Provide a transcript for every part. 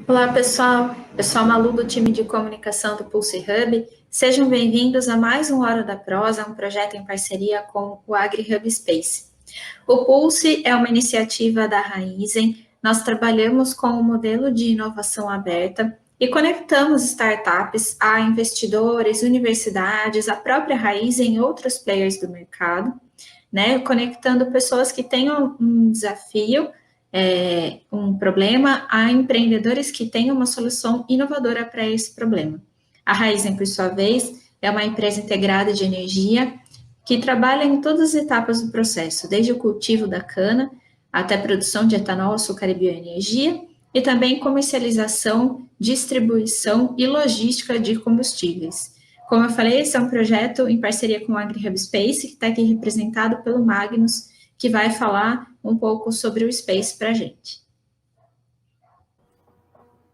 Olá, pessoal. Eu sou a Malu do time de comunicação do Pulse Hub. Sejam bem-vindos a mais um Hora da Prosa, um projeto em parceria com o AgriHub Space. O Pulse é uma iniciativa da Raizen. Nós trabalhamos com um modelo de inovação aberta e conectamos startups a investidores, universidades, a própria Raizen e outros players do mercado, né? Conectando pessoas que tenham um desafio, um problema, a empreendedores que tenham uma solução inovadora para esse problema. A Raizen, por sua vez, é uma empresa integrada de energia que trabalha em todas as etapas do processo, desde o cultivo da cana até a produção de etanol, açúcar e bioenergia, e também comercialização, distribuição e logística de combustíveis. Como eu falei, esse é um projeto em parceria com o AgriHub Space, que está aqui representado pelo Magnus, que vai falar um pouco sobre o Space para a gente.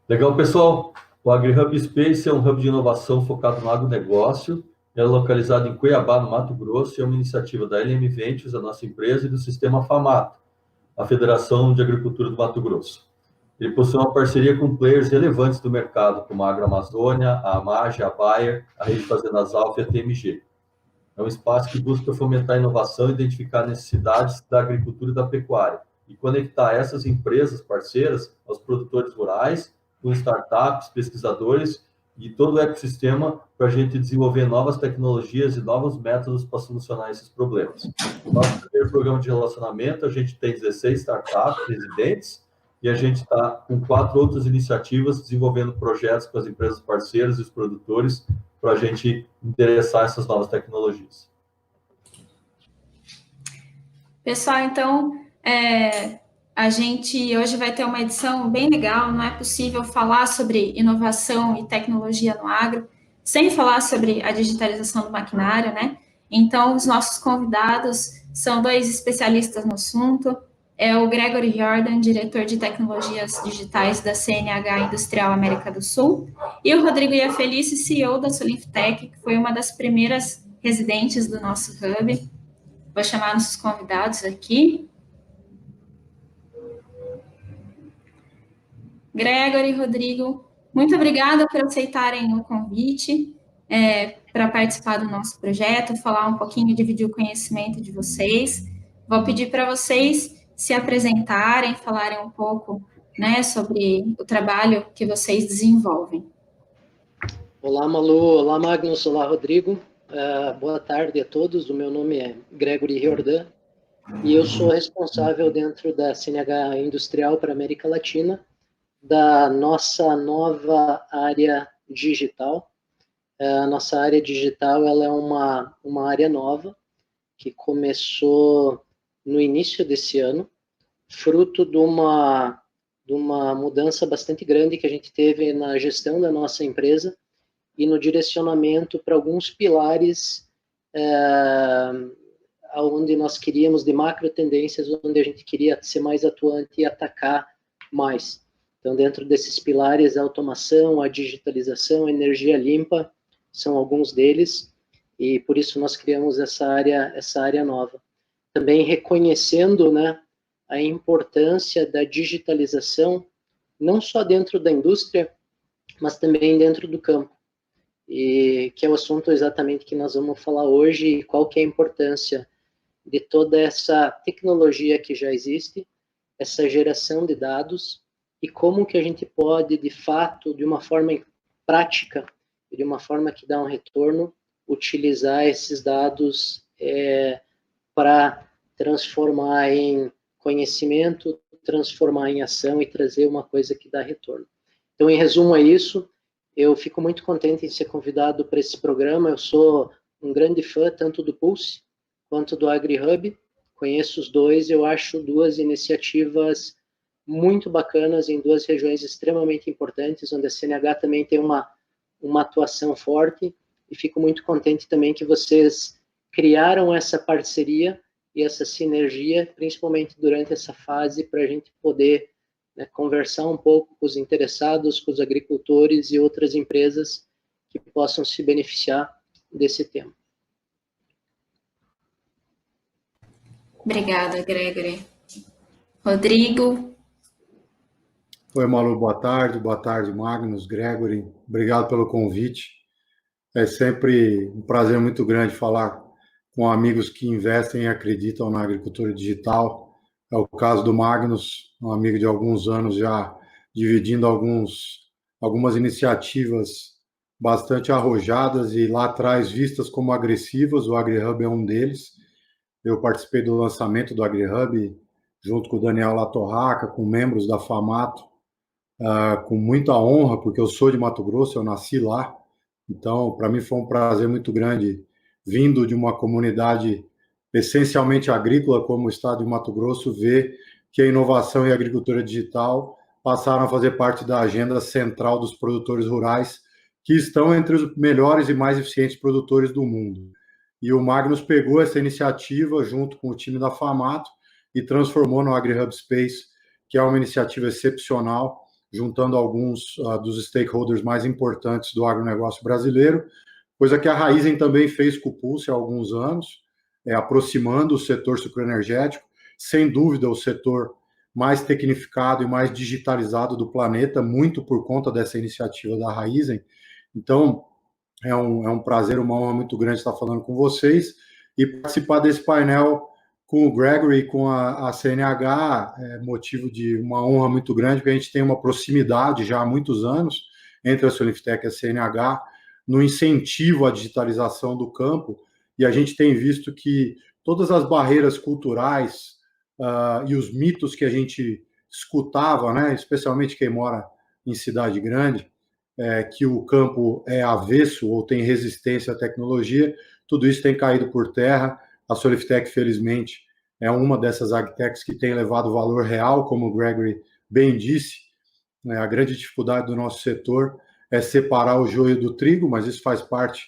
Legal, pessoal. O AgriHub Space é um hub de inovação focado no agronegócio. É localizado em Cuiabá, no Mato Grosso, e é uma iniciativa da LM Ventures, a nossa empresa, e do Sistema FAMATO, a Federação de Agricultura do Mato Grosso. Ele possui uma parceria com players relevantes do mercado, como a Agroamazônia, a AMAGE, a Bayer, a Rede Fazendas Alfa e a TMG. É um espaço que busca fomentar a inovação e identificar necessidades da agricultura e da pecuária, e conectar essas empresas parceiras aos produtores rurais, com startups, pesquisadores e todo o ecossistema para a gente desenvolver novas tecnologias e novos métodos para solucionar esses problemas. No nosso primeiro programa de relacionamento, a gente tem 16 startups residentes e a gente está com 4 outras iniciativas desenvolvendo projetos com as empresas parceiras e os produtores para a gente interessar essas novas tecnologias. Pessoal, então, a gente hoje vai ter uma edição bem legal. Não é possível falar sobre inovação e tecnologia no agro sem falar sobre a digitalização do maquinário, né? Então, os nossos convidados são 2 especialistas no assunto. É o Gregory Jordan, diretor de tecnologias digitais da CNH Industrial América do Sul, e o Rodrigo Iafelice, CEO da Solinftec, que foi uma das primeiras residentes do nosso hub. Vou chamar nossos convidados aqui. Gregory, Rodrigo, muito obrigada por aceitarem o convite para participar do nosso projeto, falar um pouquinho, dividir o conhecimento de vocês. Vou pedir para vocês se apresentarem, falarem um pouco, né, sobre o trabalho que vocês desenvolvem. Olá, Malu. Olá, Magnus. Olá, Rodrigo. Boa tarde a todos. O meu nome é Gregory Jordan e eu sou responsável dentro da CNH Industrial para a América Latina da nossa nova área digital. A nossa área digital ela é uma área nova que começou no início desse ano, fruto de uma mudança bastante grande que a gente teve na gestão da nossa empresa e no direcionamento para alguns pilares onde nós queríamos de macro tendências, onde a gente queria ser mais atuante e atacar mais. Então, dentro desses pilares, a automação, a digitalização, a energia limpa, são alguns deles, e por isso nós criamos essa área nova. Também reconhecendo, né, a importância da digitalização, não só dentro da indústria, mas também dentro do campo, e que é o assunto exatamente que nós vamos falar hoje, e qual que é a importância de toda essa tecnologia que já existe, essa geração de dados, e como que a gente pode, de fato, de uma forma prática, de uma forma que dá um retorno, utilizar esses dados para transformar em conhecimento, transformar em ação e trazer uma coisa que dá retorno. Então, em resumo, é isso. Eu fico muito contente em ser convidado para esse programa. Eu sou um grande fã tanto do Pulse quanto do AgriHub. Conheço os dois, eu acho 2 iniciativas muito bacanas em 2 regiões extremamente importantes, onde a CNH também tem uma atuação forte, e fico muito contente também que vocês criaram essa parceria e essa sinergia, principalmente durante essa fase, para a gente poder, né, conversar um pouco com os interessados, com os agricultores e outras empresas que possam se beneficiar desse tema. Obrigada, Gregory. Rodrigo? Oi, Malu, boa tarde, Magnus, Gregory, obrigado pelo convite. É sempre um prazer muito grande falar com amigos que investem e acreditam na agricultura digital. É o caso do Magnus, um amigo de alguns anos já dividindo algumas iniciativas bastante arrojadas e lá atrás vistas como agressivas. O AgriHub é um deles. Eu participei do lançamento do AgriHub junto com o Daniel Latorraca, com membros da FAMATO, com muita honra, porque eu sou de Mato Grosso, eu nasci lá. Então, para mim foi um prazer muito grande, vindo de uma comunidade essencialmente agrícola, como o estado de Mato Grosso, ver que a inovação e a agricultura digital passaram a fazer parte da agenda central dos produtores rurais, que estão entre os melhores e mais eficientes produtores do mundo. E o Magnus pegou essa iniciativa junto com o time da FAMATO e transformou no AgriHub Space, que é uma iniciativa excepcional, juntando alguns dos stakeholders mais importantes do agronegócio brasileiro, coisa que a Raízen também fez com o Pulse há alguns anos, aproximando o setor sucroenergético, sem dúvida o setor mais tecnificado e mais digitalizado do planeta, muito por conta dessa iniciativa da Raízen. Então, é um prazer, uma honra muito grande estar falando com vocês e participar desse painel com o Gregory, com a CNH, é motivo de uma honra muito grande, porque a gente tem uma proximidade já há muitos anos entre a Solinftec e a CNH no incentivo à digitalização do campo, e a gente tem visto que todas as barreiras culturais e os mitos que a gente escutava, né, especialmente quem mora em cidade grande, que o campo é avesso ou tem resistência à tecnologia, tudo isso tem caído por terra. A Soliftec, felizmente, é uma dessas agtechs que tem levado valor real, como o Gregory bem disse. A grande dificuldade do nosso setor é separar o joio do trigo, mas isso faz parte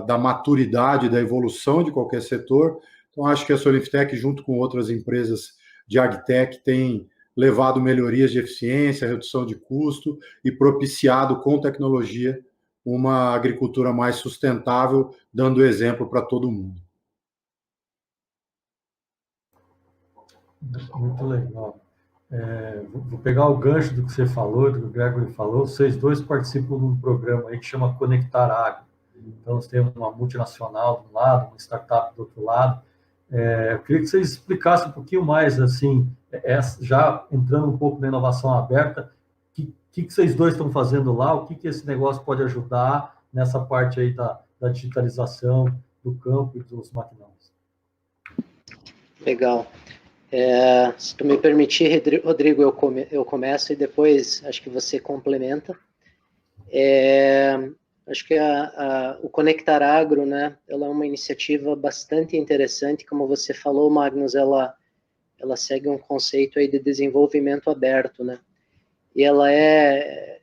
da maturidade, da evolução de qualquer setor. Então, acho que a Soliftec, junto com outras empresas de agtech, tem levado melhorias de eficiência, redução de custo e propiciado com tecnologia uma agricultura mais sustentável, dando exemplo para todo mundo. Muito legal. Vou pegar o gancho do que você falou, do que o Gregory falou. Vocês dois participam de um programa aí que chama Conectar Agro. Então, nós temos uma multinacional de um lado, uma startup do outro lado. Eu queria que vocês explicassem um pouquinho mais, assim, já entrando um pouco na inovação aberta, o que vocês dois estão fazendo lá, o que esse negócio pode ajudar nessa parte aí da digitalização do campo e dos maquinários. Legal. Se tu me permitir, Rodrigo, eu começo e depois acho que você complementa. Acho que o Conectar Agro, né, ela é uma iniciativa bastante interessante, como você falou, Magnus, ela segue um conceito aí de desenvolvimento aberto, né, e ela é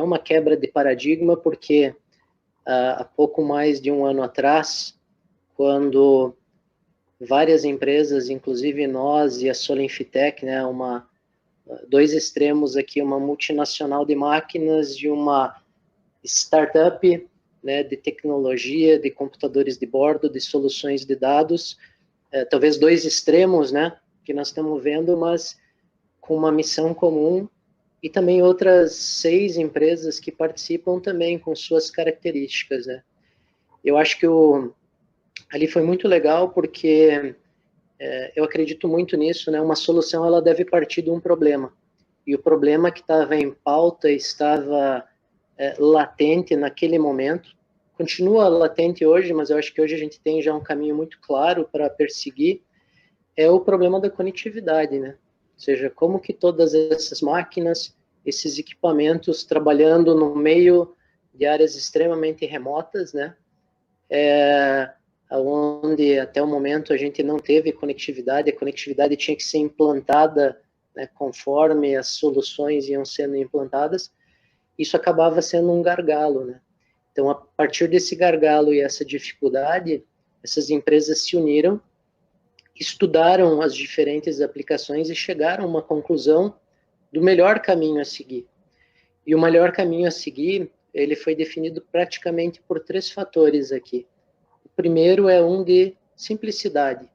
uma quebra de paradigma, porque há pouco mais de um ano atrás, quando várias empresas, inclusive nós e a Solinftec, né, dois extremos aqui, uma multinacional de máquinas de uma startup, né, de tecnologia, de computadores de bordo, de soluções de dados, talvez dois extremos, né, que nós estamos vendo, mas com uma missão comum, e também outras 6 empresas que participam também com suas características, né. Eu acho que ali foi muito legal, porque eu acredito muito nisso, né, uma solução ela deve partir de um problema, e o problema que estava em pauta estava latente naquele momento, continua latente hoje, mas eu acho que hoje a gente tem já um caminho muito claro para perseguir, é o problema da conectividade, né? Ou seja, como que todas essas máquinas, esses equipamentos trabalhando no meio de áreas extremamente remotas, né? Onde até o momento a gente não teve conectividade, a conectividade tinha que ser implantada, né, conforme as soluções iam sendo implantadas, isso acabava sendo um gargalo, né? Então, a partir desse gargalo e essa dificuldade, essas empresas se uniram, estudaram as diferentes aplicações e chegaram a uma conclusão do melhor caminho a seguir. E o melhor caminho a seguir, ele foi definido praticamente por 3 fatores aqui. O primeiro é um de simplicidade,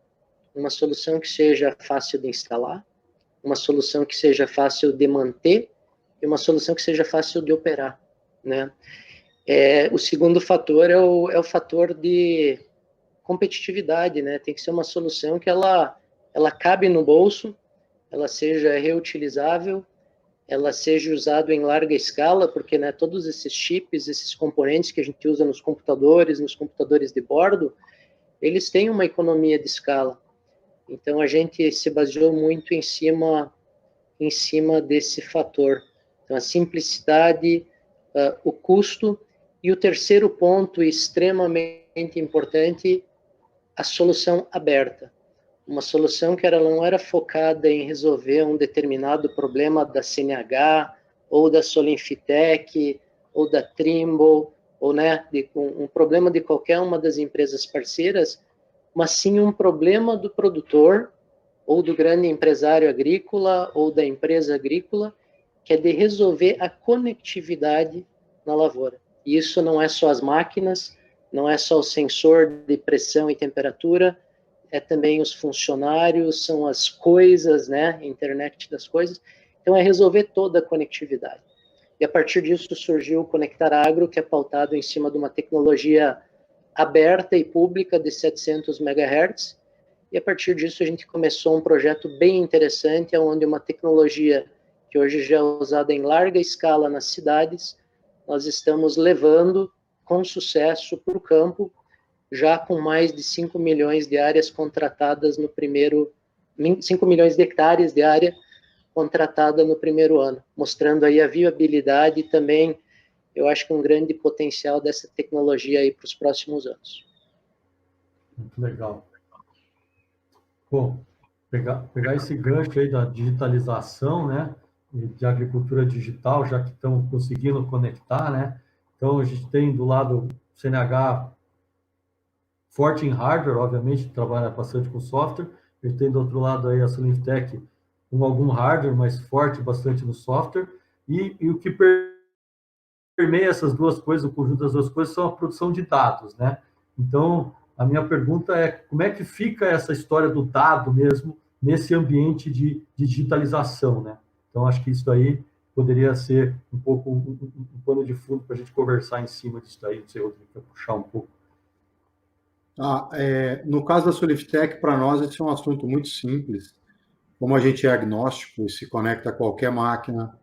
uma solução que seja fácil de instalar, uma solução que seja fácil de manter e uma solução que seja fácil de operar, né? O segundo fator é o fator de competitividade, né? Tem que ser uma solução que ela cabe no bolso, ela seja reutilizável, ela seja usada em larga escala, porque, né, todos esses chips, esses componentes que a gente usa nos computadores de bordo, eles têm uma economia de escala. Então, a gente se baseou muito em cima desse fator. Então, a simplicidade, o custo, e o terceiro ponto extremamente importante, a solução aberta. Uma solução que ela não era focada em resolver um determinado problema da CNH, ou da Solinfitec, ou da Trimble, ou, né, um problema de qualquer uma das empresas parceiras, mas sim um problema do produtor, ou do grande empresário agrícola, ou da empresa agrícola, que é de resolver a conectividade na lavoura. E isso não é só as máquinas, não é só o sensor de pressão e temperatura, é também os funcionários, são as coisas, né, internet das coisas. Então, é resolver toda a conectividade. E a partir disso surgiu o Conectar Agro, que é pautado em cima de uma tecnologia aberta e pública de 700 MHz. E a partir disso a gente começou um projeto bem interessante, onde uma tecnologia que hoje já é usada em larga escala nas cidades, nós estamos levando com sucesso para o campo, já com mais de 5 milhões de áreas contratadas no primeiro, 5 milhões de hectares de área contratada no primeiro ano, mostrando aí a viabilidade e também, eu acho que um grande potencial dessa tecnologia aí para os próximos anos. Muito legal. Bom, pegar esse gancho aí da digitalização, né, de agricultura digital, já que estão conseguindo conectar, né? Então, a gente tem do lado o CNH forte em hardware, obviamente, trabalha bastante com software. A gente tem do outro lado aí a Solinfitec com algum hardware, mas forte bastante no software. E o que permeia essas duas coisas, o conjunto das duas coisas, são a produção de dados, né? Então, a minha pergunta é como é que fica essa história do dado mesmo nesse ambiente de digitalização, né? Então, acho que isso aí poderia ser um pouco um pano de fundo para a gente conversar em cima disso aí. Não sei, Rodrigo, quer puxar um pouco. No caso da Solinfitec, para nós, esse é um assunto muito simples. Como a gente é agnóstico e se conecta a qualquer máquina,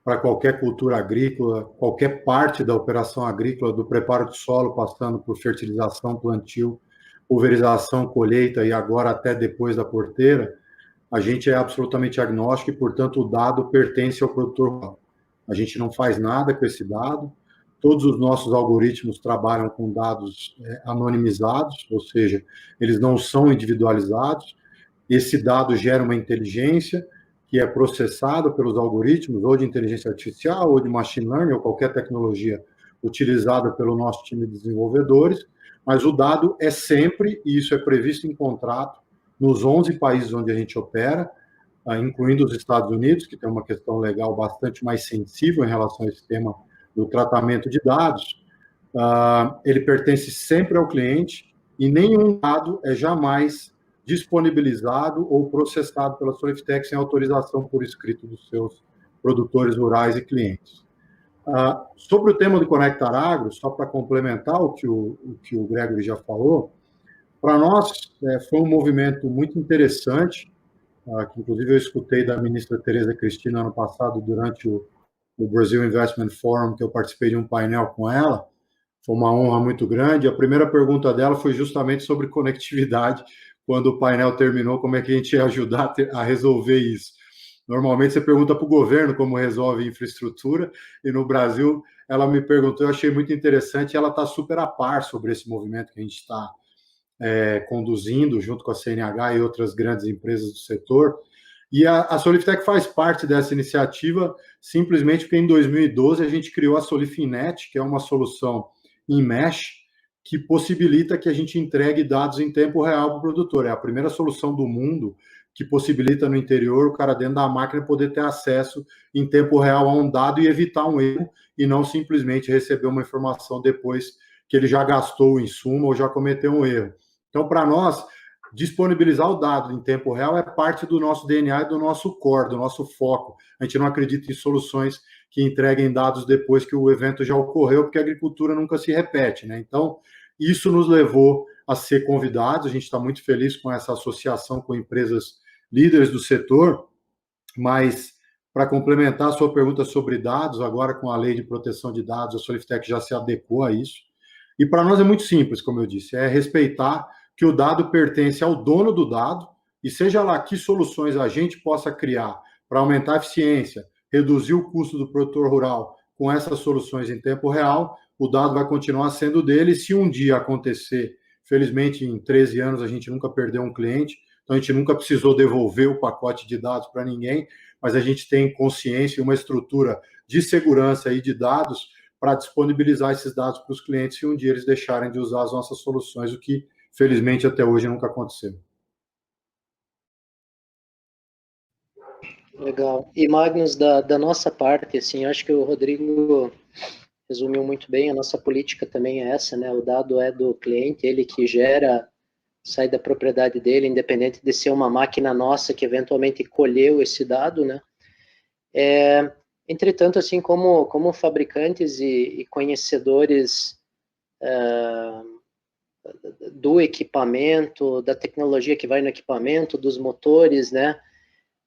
para qualquer cultura agrícola, qualquer parte da operação agrícola, do preparo de solo, passando por fertilização, plantio, pulverização, colheita e agora até depois da porteira, a gente é absolutamente agnóstico e, portanto, o dado pertence ao produtor rural. A gente não faz nada com esse dado. Todos os nossos algoritmos trabalham com dados anonimizados, ou seja, eles não são individualizados. Esse dado gera uma inteligência que é processado pelos algoritmos, ou de inteligência artificial, ou de machine learning, ou qualquer tecnologia utilizada pelo nosso time de desenvolvedores, mas o dado é sempre, e isso é previsto em contrato, nos 11 países onde a gente opera, incluindo os Estados Unidos, que tem uma questão legal bastante mais sensível em relação a esse tema do tratamento de dados, ele pertence sempre ao cliente e nenhum dado é jamais disponibilizado ou processado pela Solinfitec sem autorização por escrito dos seus produtores rurais e clientes. Sobre o tema do Conectar Agro, só para complementar o que o Gregory já falou, para nós foi um movimento muito interessante, que inclusive eu escutei da ministra Tereza Cristina ano passado durante o Brazil Investment Forum, que eu participei de um painel com ela. Foi uma honra muito grande. A primeira pergunta dela foi justamente sobre conectividade. Quando o painel terminou, como é que a gente ia ajudar a resolver isso? Normalmente você pergunta para o governo como resolve infraestrutura, e no Brasil ela me perguntou, eu achei muito interessante, e ela está super a par sobre esse movimento que a gente está conduzindo, junto com a CNH e outras grandes empresas do setor. E a Solinfitec faz parte dessa iniciativa simplesmente porque em 2012 a gente criou a Solifinet, que é uma solução em mesh, que possibilita que a gente entregue dados em tempo real para o produtor. É a primeira solução do mundo que possibilita no interior o cara dentro da máquina poder ter acesso em tempo real a um dado e evitar um erro, e não simplesmente receber uma informação depois que ele já gastou o insumo ou já cometeu um erro. Então, para nós, disponibilizar o dado em tempo real é parte do nosso DNA e do nosso core, do nosso foco. A gente não acredita em soluções que entreguem dados depois que o evento já ocorreu, porque a agricultura nunca se repete, né? Então, isso nos levou a ser convidados, a gente está muito feliz com essa associação com empresas líderes do setor, mas para complementar a sua pergunta sobre dados, agora com a lei de proteção de dados, a Soliftec já se adequou a isso. E para nós é muito simples, como eu disse, é respeitar que o dado pertence ao dono do dado, e seja lá que soluções a gente possa criar para aumentar a eficiência, reduzir o custo do produtor rural com essas soluções em tempo real, o dado vai continuar sendo dele. Se um dia acontecer, felizmente em 13 anos a gente nunca perdeu um cliente, então a gente nunca precisou devolver o pacote de dados para ninguém, mas a gente tem consciência e uma estrutura de segurança e de dados para disponibilizar esses dados para os clientes se um dia eles deixarem de usar as nossas soluções, o que felizmente até hoje nunca aconteceu. Legal. E Magnus, da nossa parte, assim, acho que o Rodrigo resumiu muito bem, a nossa política também é essa, né? O dado é do cliente, ele que gera, sai da propriedade dele, independente de ser uma máquina nossa que eventualmente colheu esse dado, né? Entretanto, assim, como fabricantes e conhecedores do equipamento, da tecnologia que vai no equipamento, dos motores, né?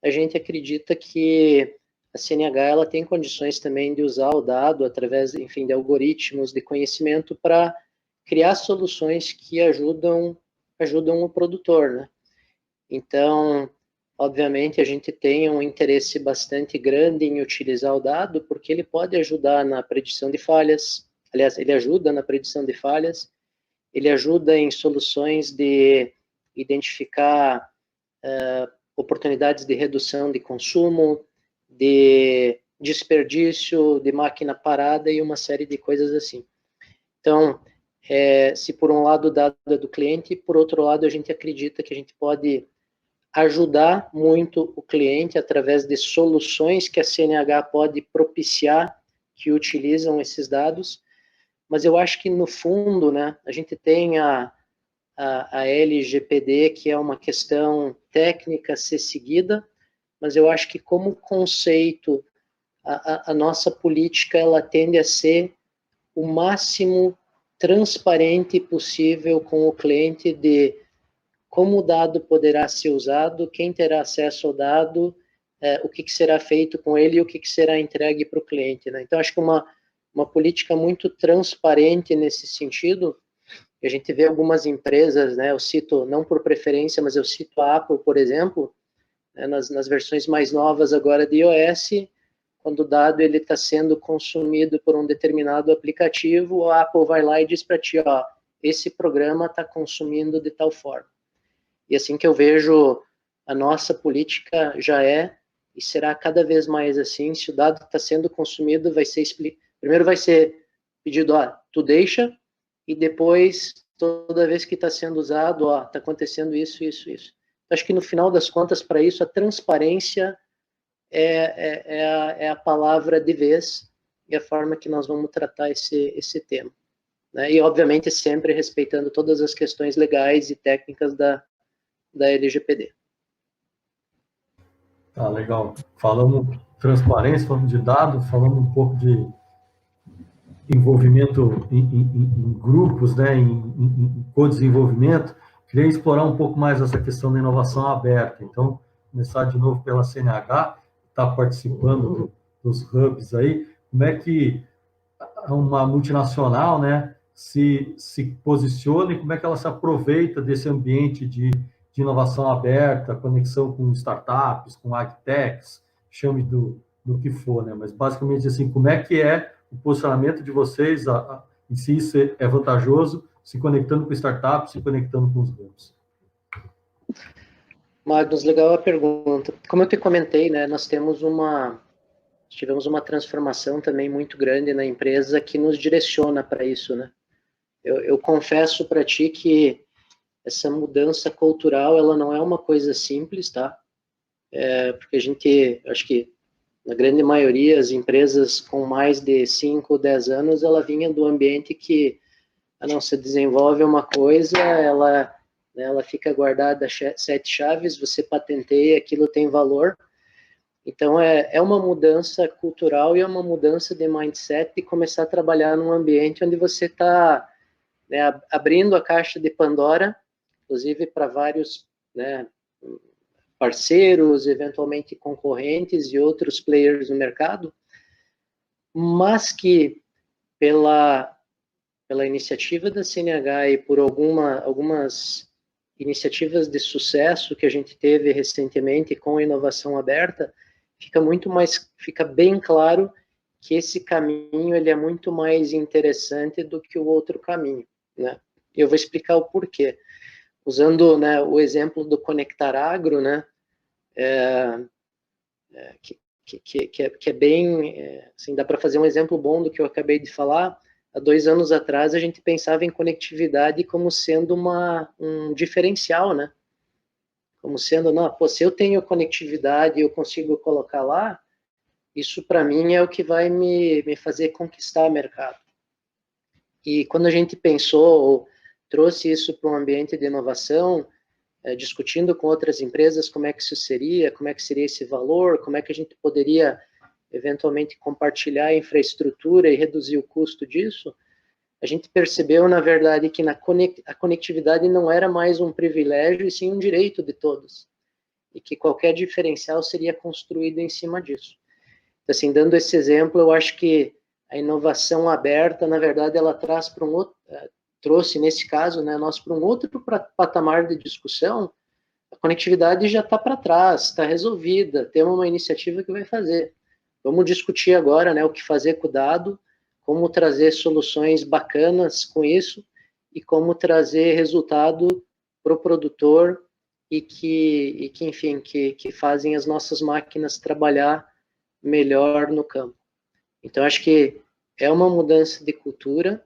A gente acredita que a CNH ela tem condições também de usar o dado através, enfim, de algoritmos de conhecimento para criar soluções que ajudam o produtor, né? Então, obviamente, a gente tem um interesse bastante grande em utilizar o dado, porque ele pode ajudar na predição de falhas. Aliás, ele ajuda na predição de falhas, ele ajuda em soluções de identificar oportunidades de redução de consumo, de desperdício, de máquina parada e uma série de coisas assim. Então, se por um lado o dado é do cliente, por outro lado a gente acredita que a gente pode ajudar muito o cliente através de soluções que a CNH pode propiciar que utilizam esses dados, mas eu acho que no fundo, né, a gente tem a LGPD, que é uma questão técnica a ser seguida, mas eu acho que como conceito, a nossa política, ela tende a ser o máximo transparente possível com o cliente de como o dado poderá ser usado, quem terá acesso ao dado, o que será feito com ele e o que será entregue para o cliente, né? Então, acho que uma política muito transparente nesse sentido. A gente vê algumas empresas, né, eu cito, não por preferência, mas eu cito a Apple, por exemplo, né, nas versões mais novas agora de iOS, quando o dado está sendo consumido por um determinado aplicativo, a Apple vai lá e diz para ti, ó, esse programa está consumindo de tal forma. E assim que eu vejo, a nossa política já é e será cada vez mais assim. Se o dado está sendo consumido, primeiro vai ser pedido, ó, tu deixa, e depois, toda vez que está sendo usado, ó, está acontecendo isso. Acho que no final das contas, para isso, a transparência é a palavra de vez e a forma que nós vamos tratar esse tema, né? E, obviamente, sempre respeitando todas as questões legais e técnicas da LGPD. Tá, legal. Falamos de transparência, falamos de dados, falamos um pouco de envolvimento em grupos, né, em co-desenvolvimento. Queria explorar um pouco mais essa questão da inovação aberta. Então, começar de novo pela CNH, está participando dos hubs aí. Como é que uma multinacional, né, se posiciona e como é que ela se aproveita desse ambiente de inovação aberta, conexão com startups, com agtechs, chame do que for, né? Mas basicamente assim, como é que é o posicionamento de vocês em si é vantajoso, se conectando com startups, se conectando com os hubs? Magnus, legal a pergunta. Como eu te comentei, né, nós tivemos uma transformação também muito grande na empresa que nos direciona para isso, né? Eu confesso para ti que essa mudança cultural, ela não é uma coisa simples, tá? Porque a gente, acho que na grande maioria, as empresas com mais de 5 ou 10 anos, ela vinha do ambiente que não se desenvolve uma coisa, ela né? Ela fica guardada 7 chaves, você patenteia, aquilo tem valor. Então, é uma mudança cultural e é uma mudança de mindset de começar a trabalhar num ambiente onde você está, né, abrindo a caixa de Pandora, inclusive para vários, né, parceiros, eventualmente concorrentes e outros players no mercado, mas que pela iniciativa da CNH e por algumas iniciativas de sucesso que a gente teve recentemente com a inovação aberta, fica bem claro que esse caminho ele é muito mais interessante do que o outro caminho, né? Eu vou explicar o porquê. Usando, né, o exemplo do Conectar Agro, né, que é bem, assim, dá para fazer um exemplo bom do que eu acabei de falar. Há 2 anos atrás, a gente pensava em conectividade como sendo um diferencial, né? Como sendo, não, pô, se eu tenho conectividade e eu consigo colocar lá, isso para mim é o que vai me fazer conquistar o mercado. E quando a gente pensou, ou trouxe isso para um ambiente de inovação, discutindo com outras empresas como é que isso seria, como é que seria esse valor, como é que a gente poderia eventualmente compartilhar a infraestrutura e reduzir o custo disso, a gente percebeu, na verdade, que a conectividade não era mais um privilégio, e sim um direito de todos, e que qualquer diferencial seria construído em cima disso. Então, assim, dando esse exemplo, eu acho que a inovação aberta, na verdade, ela traz para trouxe, nesse caso, né, nós para um outro patamar de discussão. A conectividade já está para trás, está resolvida, temos uma iniciativa que vai fazer. Vamos discutir agora, né, o que fazer com o dado, como trazer soluções bacanas com isso e como trazer resultado para o produtor e que enfim, que fazem as nossas máquinas trabalhar melhor no campo. Então, acho que é uma mudança de cultura,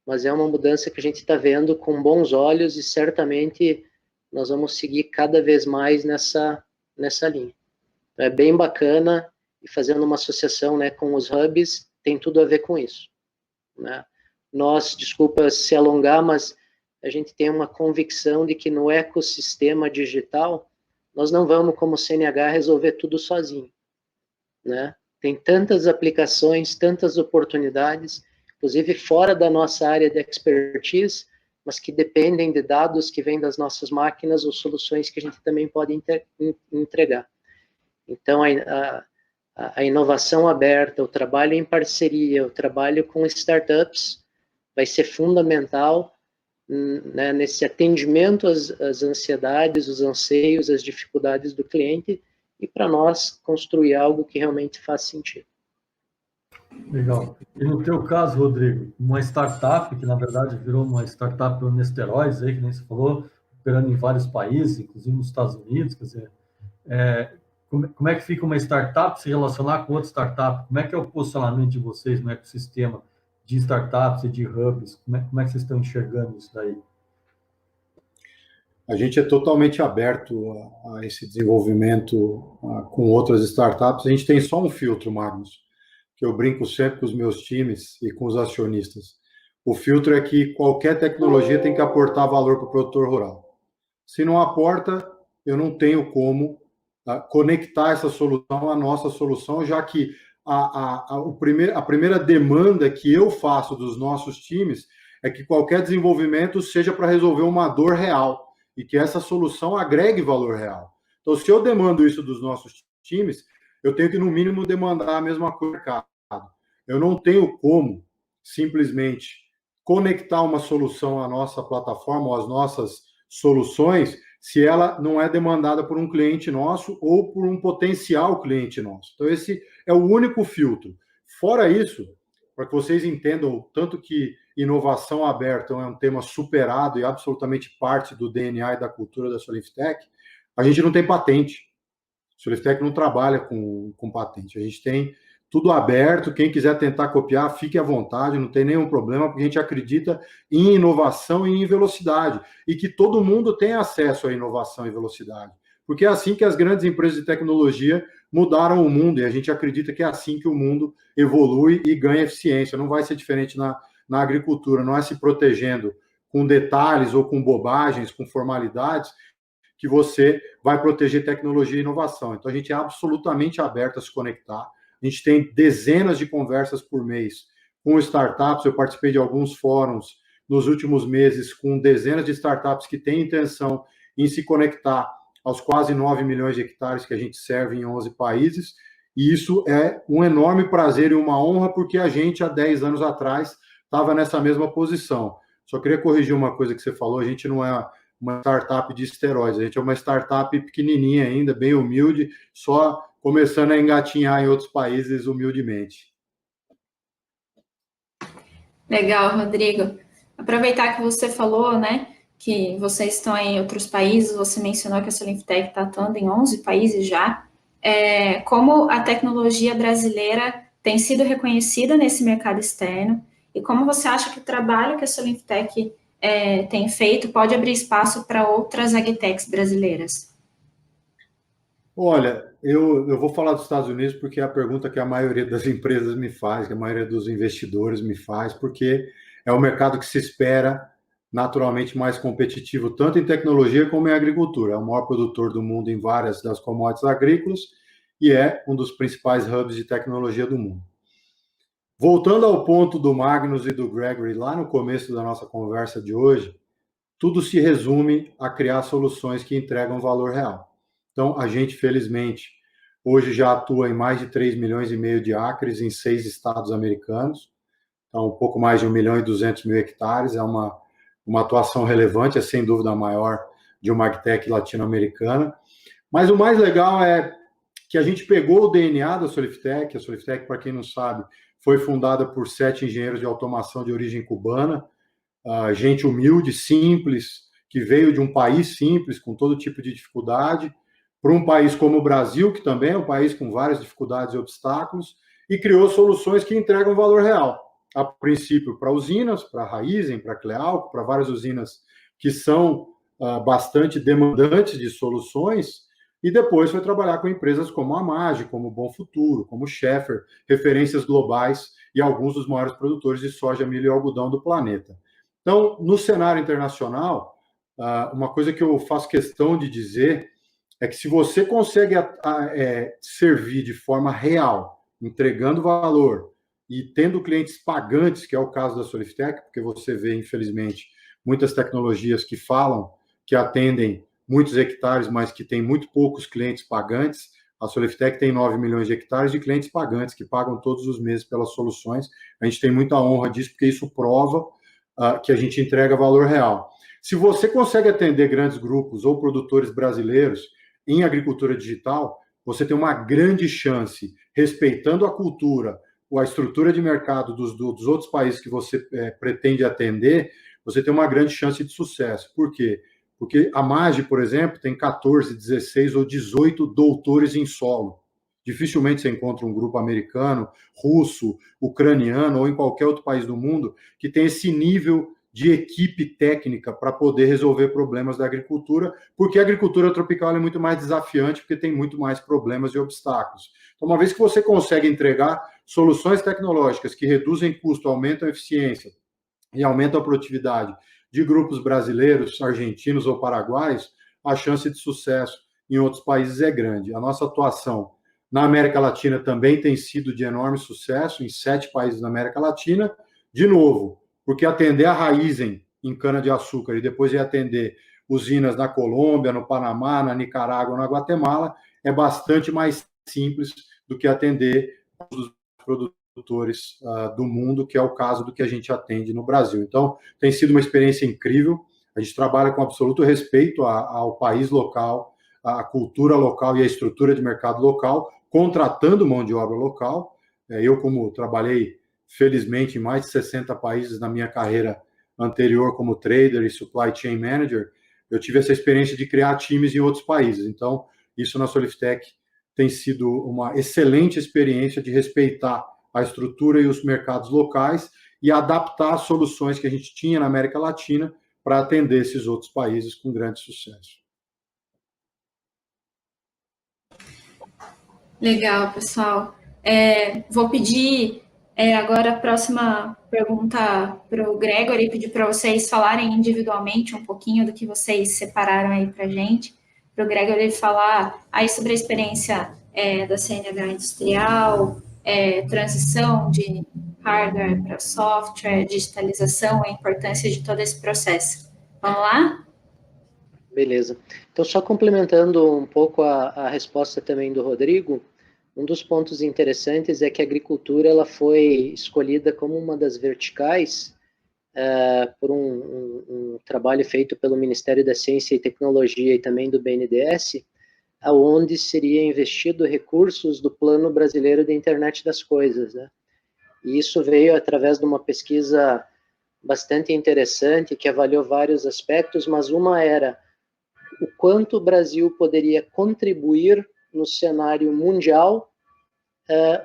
mas é uma mudança que a gente está vendo com bons olhos e certamente nós vamos seguir cada vez mais nessa linha. Então, é bem bacana, e fazendo uma associação, né, com os hubs, tem tudo a ver com isso, né? Nós, desculpa se alongar, mas a gente tem uma convicção de que no ecossistema digital, nós não vamos, como CNH, resolver tudo sozinho, né? Tem tantas aplicações, tantas oportunidades, inclusive fora da nossa área de expertise, mas que dependem de dados que vêm das nossas máquinas ou soluções que a gente também pode entregar. Então, a inovação aberta, o trabalho em parceria, o trabalho com startups vai ser fundamental, né, nesse atendimento às ansiedades, os anseios, as dificuldades do cliente, e para nós construir algo que realmente faz sentido. Legal. E no teu caso, Rodrigo, uma startup, que na verdade virou uma startup no esteroides, aí, que nem você falou, operando em vários países, inclusive nos Estados Unidos, quer dizer, como é que fica uma startup se relacionar com outra startup? Como é que é o posicionamento de vocês no ecossistema de startups e de hubs? Como é que vocês estão enxergando isso daí? A gente é totalmente aberto a esse desenvolvimento com outras startups. A gente tem só um filtro, Magnus, que eu brinco sempre com os meus times e com os acionistas. O filtro é que qualquer tecnologia tem que aportar valor para o produtor rural. Se não aporta, eu não tenho como conectar essa solução à nossa solução, já que a primeira demanda que eu faço dos nossos times é que qualquer desenvolvimento seja para resolver uma dor real e que essa solução agregue valor real. Então, se eu demando isso dos nossos times, eu tenho que, no mínimo, demandar a mesma coisa do mercado. Eu não tenho como simplesmente conectar uma solução à nossa plataforma ou às nossas soluções se ela não é demandada por um cliente nosso ou por um potencial cliente nosso. Então, esse é o único filtro. Fora isso, para que vocês entendam o tanto que inovação aberta é um tema superado e absolutamente parte do DNA e da cultura da Soliftech, a gente não tem patente. A Soliftech não trabalha com patente. A gente tem tudo aberto. Quem quiser tentar copiar, fique à vontade, não tem nenhum problema, porque a gente acredita em inovação e em velocidade. E que todo mundo tenha acesso à inovação e velocidade. Porque é assim que as grandes empresas de tecnologia mudaram o mundo, e a gente acredita que é assim que o mundo evolui e ganha eficiência. Não vai ser diferente na agricultura, não é se protegendo com detalhes ou com bobagens, com formalidades, que você vai proteger tecnologia e inovação. Então, a gente é absolutamente aberto a se conectar. A gente tem dezenas de conversas por mês com startups. Eu participei de alguns fóruns nos últimos meses com dezenas de startups que têm intenção em se conectar aos quase 9 milhões de hectares que a gente serve em 11 países. E isso é um enorme prazer e uma honra, porque a gente, há 10 anos atrás, estava nessa mesma posição. Só queria corrigir uma coisa que você falou: a gente não é uma startup de esteroides, a gente é uma startup pequenininha ainda, bem humilde, só começando a engatinhar em outros países humildemente. Legal, Rodrigo. Aproveitar que você falou, né, que vocês estão em outros países, você mencionou que a Solinftec está atuando em 11 países já. Como a tecnologia brasileira tem sido reconhecida nesse mercado externo e como você acha que o trabalho que a Solinftec tem feito pode abrir espaço para outras agtechs brasileiras? Olha, eu vou falar dos Estados Unidos porque é a pergunta que a maioria das empresas me faz, que a maioria dos investidores me faz, porque é um mercado que se espera naturalmente mais competitivo, tanto em tecnologia como em agricultura. É o maior produtor do mundo em várias das commodities agrícolas e é um dos principais hubs de tecnologia do mundo. Voltando ao ponto do Magnus e do Gregory, lá no começo da nossa conversa de hoje, tudo se resume a criar soluções que entregam valor real. Então, a gente, felizmente, hoje já atua em mais de 3 milhões e meio de acres em 6 estados americanos. Então, um pouco mais de 1 milhão e 200 mil hectares. É uma atuação relevante, é sem dúvida a maior de uma agtech latino-americana. Mas o mais legal é que a gente pegou o DNA da Solinftec. A Solinftec, para quem não sabe, foi fundada por 7 engenheiros de automação de origem cubana, gente humilde, simples, que veio de um país simples, com todo tipo de dificuldade, para um país como o Brasil, que também é um país com várias dificuldades e obstáculos, e criou soluções que entregam valor real. A princípio, para usinas, para a Raízen, para a Clealco, para várias usinas que são bastante demandantes de soluções, e depois foi trabalhar com empresas como a Mage, como o Bom Futuro, como o Schaeffer, referências globais e alguns dos maiores produtores de soja, milho e algodão do planeta. Então, no cenário internacional, uma coisa que eu faço questão de dizer é que se você consegue servir de forma real, entregando valor e tendo clientes pagantes, que é o caso da Solinftec, porque você vê, infelizmente, muitas tecnologias que falam que atendem muitos hectares, mas que tem muito poucos clientes pagantes. A Solinftec tem 9 milhões de hectares de clientes pagantes, que pagam todos os meses pelas soluções. A gente tem muita honra disso, porque isso prova que a gente entrega valor real. Se você consegue atender grandes grupos ou produtores brasileiros em agricultura digital, você tem uma grande chance, respeitando a cultura ou a estrutura de mercado dos outros países que você pretende atender, você tem uma grande chance de sucesso. Por quê? Porque a Mage, por exemplo, tem 14, 16 ou 18 doutores em solo. Dificilmente você encontra um grupo americano, russo, ucraniano ou em qualquer outro país do mundo que tem esse nível de equipe técnica para poder resolver problemas da agricultura, porque a agricultura tropical é muito mais desafiante, porque tem muito mais problemas e obstáculos. Então, uma vez que você consegue entregar soluções tecnológicas que reduzem custo, aumentam a eficiência e aumentam a produtividade de grupos brasileiros, argentinos ou paraguaios, a chance de sucesso em outros países é grande. A nossa atuação na América Latina também tem sido de enorme sucesso, em 7 países da América Latina. De novo, porque atender a Raízen em cana-de-açúcar e depois ir atender usinas na Colômbia, no Panamá, na Nicarágua, na Guatemala, é bastante mais simples do que atender os produtores do mundo, que é o caso do que a gente atende no Brasil. Então, tem sido uma experiência incrível. A gente trabalha com absoluto respeito ao país local, à cultura local e à estrutura de mercado local, contratando mão de obra local. Eu, como trabalhei, felizmente, em mais de 60 países na minha carreira anterior como trader e supply chain manager, eu tive essa experiência de criar times em outros países. Então, isso na Solinftec tem sido uma excelente experiência de respeitar a estrutura e os mercados locais e adaptar as soluções que a gente tinha na América Latina para atender esses outros países com grande sucesso. Legal, pessoal. Vou pedir Agora, a próxima pergunta para o Gregory, pedir para vocês falarem individualmente um pouquinho do que vocês separaram aí para a gente, para o Gregory falar aí sobre a experiência da CNH industrial, transição de hardware para software, digitalização, a importância de todo esse processo. Vamos lá? Beleza. Então, só complementando um pouco a resposta também do Rodrigo, um dos pontos interessantes é que a agricultura ela foi escolhida como uma das verticais por um trabalho feito pelo Ministério da Ciência e Tecnologia e também do BNDES, aonde seria investido recursos do Plano Brasileiro de Internet das Coisas, né? E isso veio através de uma pesquisa bastante interessante que avaliou vários aspectos, mas uma era o quanto o Brasil poderia contribuir no cenário mundial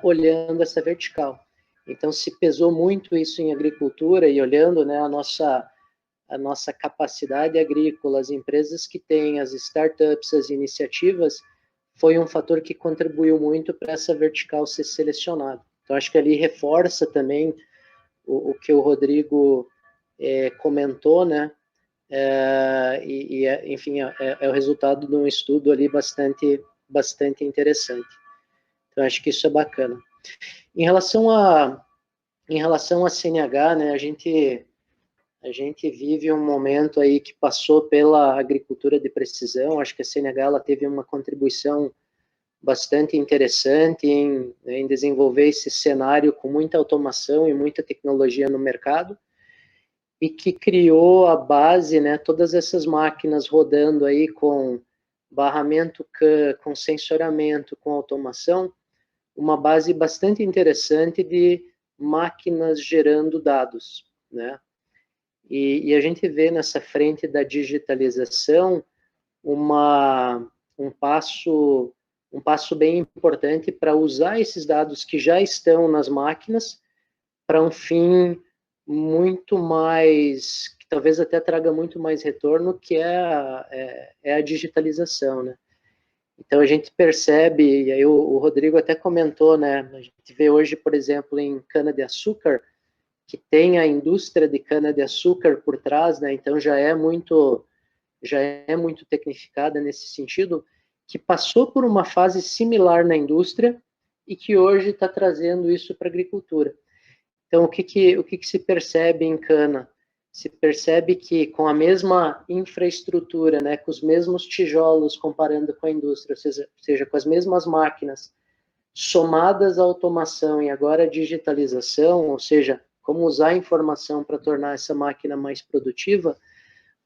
olhando essa vertical. Então, se pesou muito isso em agricultura e olhando, né, a nossa capacidade agrícola, as empresas que têm, as startups, as iniciativas, foi um fator que contribuiu muito para essa vertical ser selecionada. Então, acho que ali reforça também o que o Rodrigo comentou, né? Enfim, é o resultado de um estudo ali bastante interessante. Então, acho que isso é bacana. Em relação à CNH, né, a gente vive um momento aí que passou pela agricultura de precisão. Acho que a CNH ela teve uma contribuição bastante interessante em desenvolver esse cenário com muita automação e muita tecnologia no mercado, e que criou a base, né, todas essas máquinas rodando aí com barramento CAN, com sensoramento, com automação, uma base bastante interessante de máquinas gerando dados, né? E a gente vê nessa frente da digitalização um passo bem importante para usar esses dados que já estão nas máquinas para um fim muito mais, que talvez até traga muito mais retorno, que é a digitalização, né? Então a gente percebe, e aí o Rodrigo até comentou, né? A gente vê hoje, por exemplo, em cana-de-açúcar, que tem a indústria de cana-de-açúcar por trás, né? Então já é muito tecnificada nesse sentido, que passou por uma fase similar na indústria e que hoje está trazendo isso para a agricultura. Então, o que se percebe em cana? Se percebe que com a mesma infraestrutura, né, com os mesmos tijolos, comparando com a indústria, ou seja, com as mesmas máquinas, somadas à automação e agora a digitalização, ou seja, como usar a informação para tornar essa máquina mais produtiva,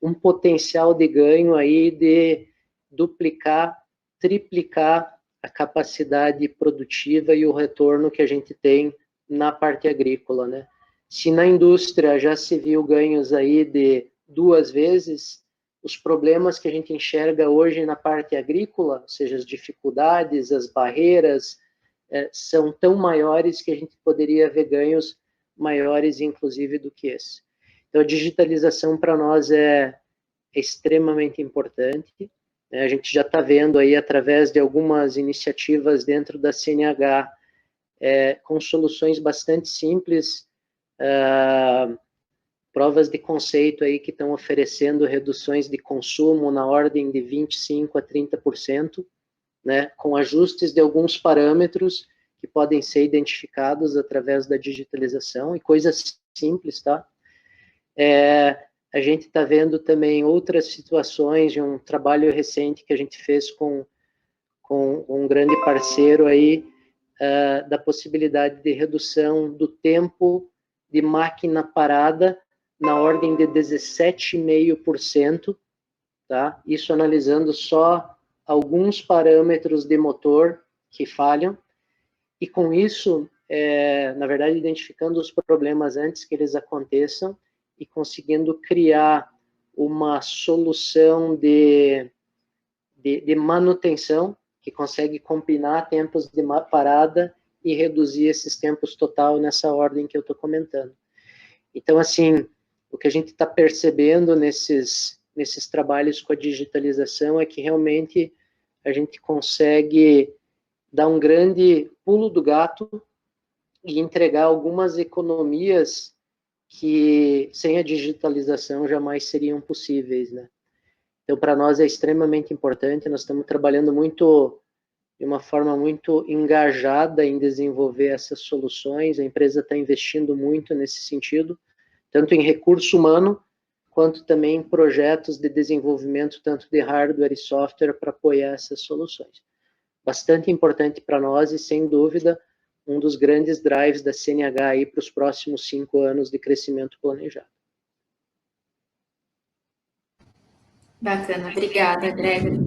um potencial de ganho aí de duplicar, triplicar a capacidade produtiva e o retorno que a gente tem na parte agrícola, né? Se na indústria já se viu ganhos aí de 2 vezes, os problemas que a gente enxerga hoje na parte agrícola, ou seja, as dificuldades, as barreiras, são tão maiores que a gente poderia ver ganhos maiores, inclusive, do que esse. Então, a digitalização para nós é extremamente importante. Né? A gente já está vendo aí, através de algumas iniciativas dentro da CNH, com soluções bastante simples, provas de conceito aí que estão oferecendo reduções de consumo na ordem de 25% a 30%, né, com ajustes de alguns parâmetros que podem ser identificados através da digitalização, e coisas simples, tá? A gente está vendo também outras situações de um trabalho recente que a gente fez com um grande parceiro aí, da possibilidade de redução do tempo de máquina parada na ordem de 17,5%, tá? Isso analisando só alguns parâmetros de motor que falham, e com isso, na verdade, identificando os problemas antes que eles aconteçam e conseguindo criar uma solução de manutenção que consegue combinar tempos de parada e reduzir esses tempos total nessa ordem que eu estou comentando. Então, assim, o que a gente está percebendo nesses trabalhos com a digitalização é que realmente a gente consegue dar um grande pulo do gato e entregar algumas economias que sem a digitalização jamais seriam possíveis, né? Então, para nós é extremamente importante, nós estamos trabalhando muito, de uma forma muito engajada em desenvolver essas soluções, a empresa está investindo muito nesse sentido, tanto em recurso humano, quanto também em projetos de desenvolvimento, tanto de hardware e software, para apoiar essas soluções. Bastante importante para nós e, sem dúvida, um dos grandes drives da CNH aí para os próximos 5 anos de crescimento planejado. Bacana, obrigada, Gregory.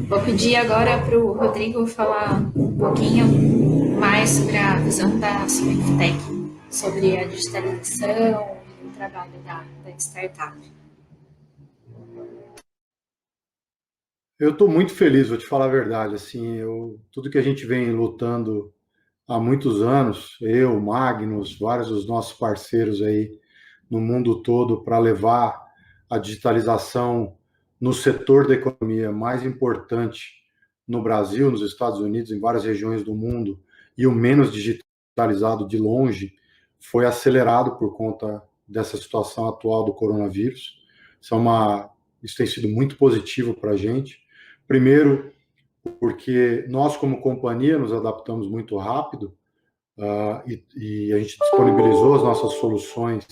Vou pedir agora para o Rodrigo falar um pouquinho mais sobre a visão da Soliftech, sobre a digitalização e o trabalho da startup. Eu estou muito feliz, vou te falar a verdade. Assim, tudo que a gente vem lutando há muitos anos, eu, Magnus, vários dos nossos parceiros aí no mundo todo, para levar a digitalização no setor da economia mais importante no Brasil, nos Estados Unidos, em várias regiões do mundo, e o menos digitalizado de longe, foi acelerado por conta dessa situação atual do coronavírus. Isso tem sido muito positivo para a gente. Primeiro, porque nós, como companhia, nos adaptamos muito rápido, e a gente disponibilizou as nossas soluções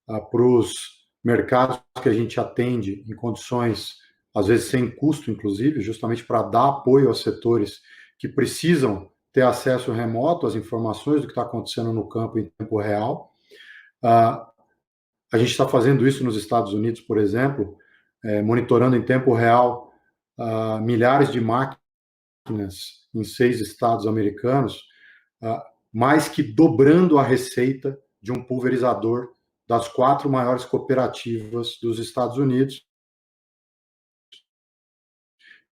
para os mercados que a gente atende em condições, às vezes sem custo, inclusive, justamente para dar apoio aos setores que precisam ter acesso remoto às informações do que está acontecendo no campo em tempo real. A gente está fazendo isso nos Estados Unidos, por exemplo, monitorando em tempo real milhares de máquinas em 6 estados americanos, mais que dobrando a receita de um pulverizador das 4 maiores cooperativas dos Estados Unidos,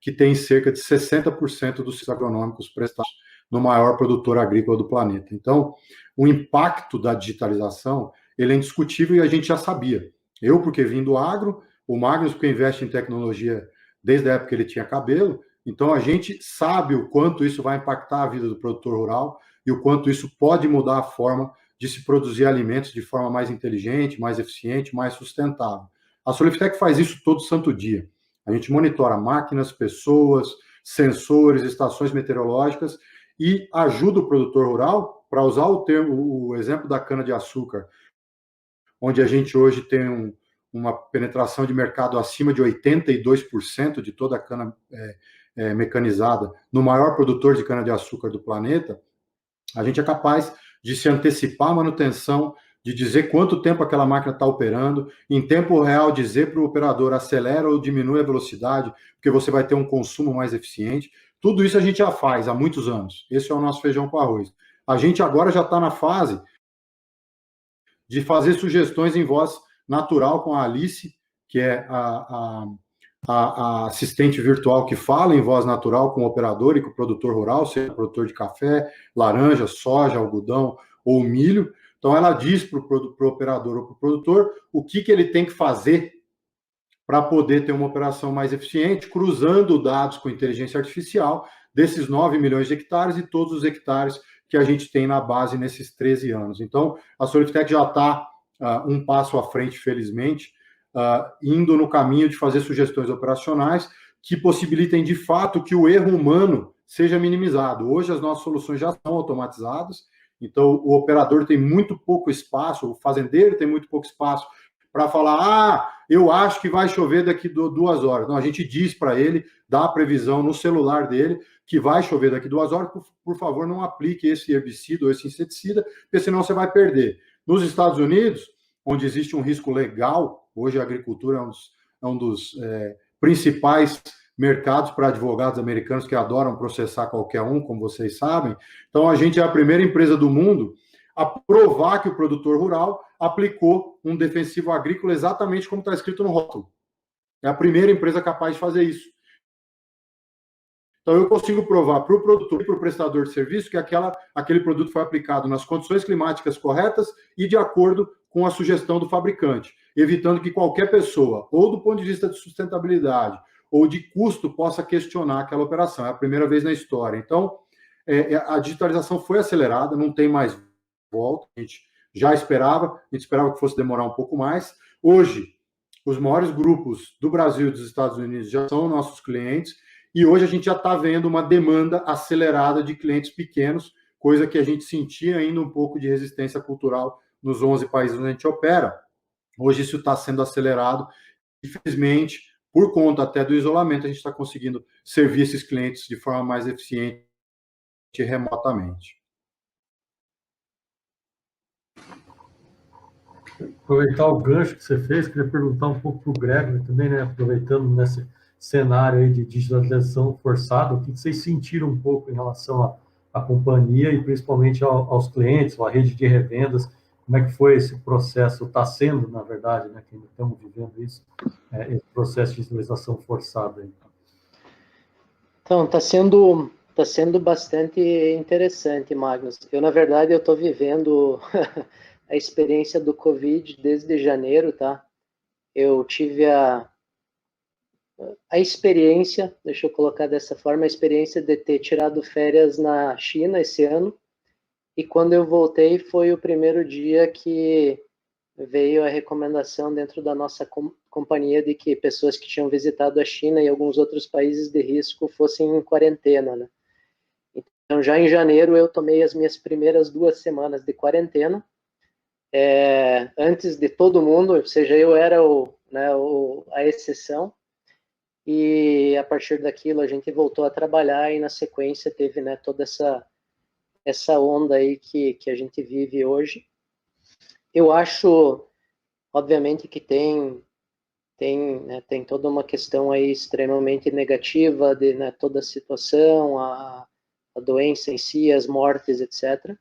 que tem cerca de 60% dos serviços agronômicos prestados no maior produtor agrícola do planeta. Então, o impacto da digitalização, ele é indiscutível e a gente já sabia. Eu, porque vim do agro, o Magnus, porque investe em tecnologia desde a época que ele tinha cabelo, então a gente sabe o quanto isso vai impactar a vida do produtor rural e o quanto isso pode mudar a forma de se produzir alimentos de forma mais inteligente, mais eficiente, mais sustentável. A Soliftech faz isso todo santo dia. A gente monitora máquinas, pessoas, sensores, estações meteorológicas e ajuda o produtor rural, para usar o exemplo da cana-de-açúcar, onde a gente hoje tem uma penetração de mercado acima de 82% de toda a cana mecanizada, no maior produtor de cana-de-açúcar do planeta. A gente é capaz de se antecipar a manutenção, de dizer quanto tempo aquela máquina está operando, em tempo real dizer para o operador acelera ou diminui a velocidade, porque você vai ter um consumo mais eficiente. Tudo isso a gente já faz há muitos anos. Esse é o nosso feijão com arroz. A gente agora já está na fase de fazer sugestões em voz natural com a Alice, que é a assistente virtual que fala em voz natural com o operador e com o produtor rural, seja produtor de café, laranja, soja, algodão ou milho. Então, ela diz para o operador ou para o produtor o que ele tem que fazer para poder ter uma operação mais eficiente, cruzando dados com inteligência artificial desses 9 milhões de hectares e todos os hectares que a gente tem na base nesses 13 anos. Então, a Soliftech já está um passo à frente, felizmente, indo no caminho de fazer sugestões operacionais que possibilitem, de fato, que o erro humano seja minimizado. Hoje, as nossas soluções já são automatizadas, então o operador tem muito pouco espaço, o fazendeiro tem muito pouco espaço para falar, eu acho que vai chover daqui 2 horas. Não, a gente diz para ele, dá a previsão no celular dele, que vai chover daqui 2 horas, por favor, não aplique esse herbicida ou esse inseticida, porque senão você vai perder. Nos Estados Unidos, onde existe um risco legal, hoje a agricultura é um dos principais mercados para advogados americanos que adoram processar qualquer um, como vocês sabem. Então, a gente é a primeira empresa do mundo a provar que o produtor rural aplicou um defensivo agrícola exatamente como está escrito no rótulo. É a primeira empresa capaz de fazer isso. Então, eu consigo provar para o produtor e para o prestador de serviço que aquele produto foi aplicado nas condições climáticas corretas e de acordo com a sugestão do fabricante, evitando que qualquer pessoa, ou do ponto de vista de sustentabilidade, ou de custo, possa questionar aquela operação. É a primeira vez na história. Então, a digitalização foi acelerada, não tem mais volta, a gente já esperava, a gente esperava que fosse demorar um pouco mais. Hoje, os maiores grupos do Brasil e dos Estados Unidos já são nossos clientes, e hoje a gente já está vendo uma demanda acelerada de clientes pequenos, coisa que a gente sentia ainda um pouco de resistência cultural nos 11 países onde a gente opera. Hoje isso está sendo acelerado. Infelizmente, por conta até do isolamento, a gente está conseguindo servir esses clientes de forma mais eficiente remotamente. Aproveitar o gancho que você fez, queria perguntar um pouco para o Gregory também, né? Aproveitando nesse cenário aí de digitalização forçada, o que vocês sentiram um pouco em relação à companhia e principalmente aos clientes, à rede de revendas, como é que foi esse processo, está sendo, na verdade, né, que ainda estamos vivendo isso, esse processo de digitalização forçada aí. Então, está sendo bastante interessante, Magnus. Eu, na verdade, eu estou vivendo a experiência do Covid desde janeiro, tá? Eu tive a experiência, deixa eu colocar dessa forma, a experiência de ter tirado férias na China esse ano, e quando eu voltei foi o primeiro dia que veio a recomendação dentro da nossa companhia de que pessoas que tinham visitado a China e alguns outros países de risco fossem em quarentena, né? Então, já em janeiro, eu tomei as minhas primeiras 2 semanas de quarentena, antes de todo mundo, ou seja, eu era a exceção, e a partir daquilo a gente voltou a trabalhar e na sequência teve, né, toda essa onda aí que a gente vive hoje. Eu acho, obviamente, que tem toda uma questão aí extremamente negativa de, né, toda a situação, a doença em si, as mortes, etc.